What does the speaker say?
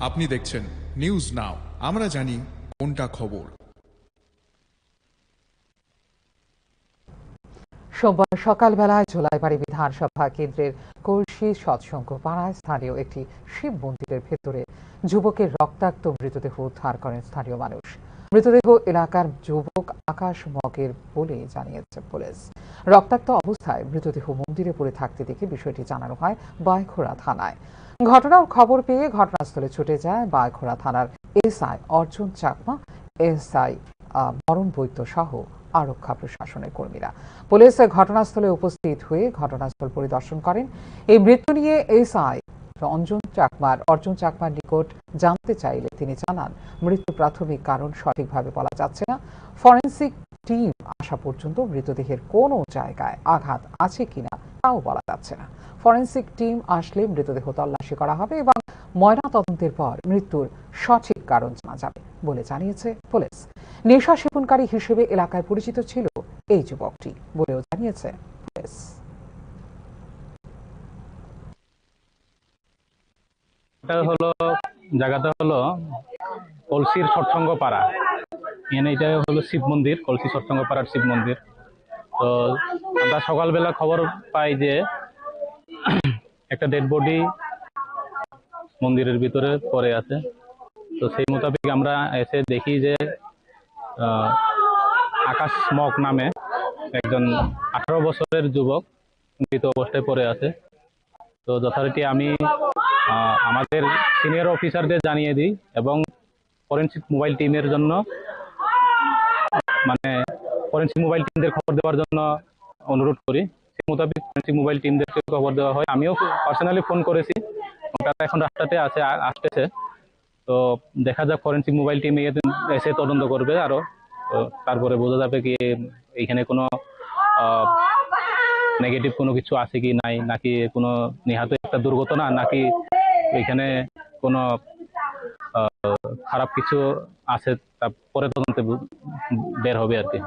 আপনি দেখছেন news now, আমরা জানি কোনটা খবর। সোমবার সকালবেলায় জোলাইবাড়ি বিধানসভা কেন্দ্রের কলসি সৎসঙ্গ পাড়ায় স্থানীয় একটি শিব মন্দিরের ভেতরে যুবকের রক্তাক্ত মৃতদেহ উদ্ধার করেন স্থানীয় মানুষ। মৃতদেহ এলাকার যুবক আকাশ মগের বলে জানিয়েছে পুলিশ। রক্তাক্ত অবস্থায় মৃতদেহ মন্দিরে পড়ে থাকতে দেখে বিষয়টি জানানো হয় বায়খোড়া থানায়। ঘটনার খবর পেয়ে ঘটনাস্থলে ছুটে যায় বায়খোড়া থানার এসআই অর্জুন চাকমা, এসআই মরণ বৈদ্য সহ আরক্ষা প্রশাসনের কর্মীরা। পুলিশ ঘটনাস্থলে উপস্থিত হয়ে ঘটনাস্থল পরিদর্শন করেন। এই মৃত্যু নিয়ে এসআই অর্জুন চাকমার নিকট জানতে চাইলে তিনি জানান, মৃত্যু প্রাথমিক কারণ সঠিকভাবে বলা যাচ্ছে না। ফরেনসিক টিম আসা পর্যন্ত মৃতদেহের কোনো জায়গায় আঘাত আছে কিনা তাও বলা যাচ্ছে না। ফরেনসিক টিম আসলে মৃতদেহ তল্লাশি করা হবে এবং ময়না তদন্তের পর মৃত্যুর সঠিক কারণ জানা যাবে বলে জানিয়েছে পুলিশ। নেশা সেবনকারী হিসেবে এলাকায় পরিচিত ছিল এই যুবকটি বলেও জানিয়েছে পুলিশ। জায়গাটা হলো কলসির সৎসঙ্গ পাড়া। এটা হলো শিব মন্দির, কলসি সৎসঙ্গ পাড়ার শিব মন্দির। তো আমরা সকালবেলা খবর পাই যে একটা ডেড বডি মন্দিরের ভিতরে পড়ে আছে। তো সেই মোতাবেক আমরা এসে দেখি যে আকাশ মগ নামে একজন 18 বছরের যুবক মৃত অবস্থায় পড়ে আছে। তো যথারীতি আমি আমাদের সিনিয়র অফিসারদের জানিয়ে দিই এবং ফরেনসিক মোবাইল টিমের জন্য ফরেনসিক মোবাইল টিমদের খবর দেওয়ার জন্য অনুরোধ করি। সেই মোতাবেক ফরেনসিক মোবাইল টিমদেরকে খবর দেওয়া হয়। আমিও পার্সোনালি ফোন করেছি, তারা এখন রাস্তাতে আসতেছে। তো দেখা যাক, ফরেনসিক মোবাইল টিম এসে তদন্ত করবে আরো। তারপরে বোঝা যাবে কি এখানে কোনো নেগেটিভ কোনো কিছু আছে কি নাই, নাকি কোনো নিহত একটা দুর্ঘটনা, নাকি এখানে কোনো খারাপ কিছু আছে, তা পরে তদন্তে বের হবে আর কি।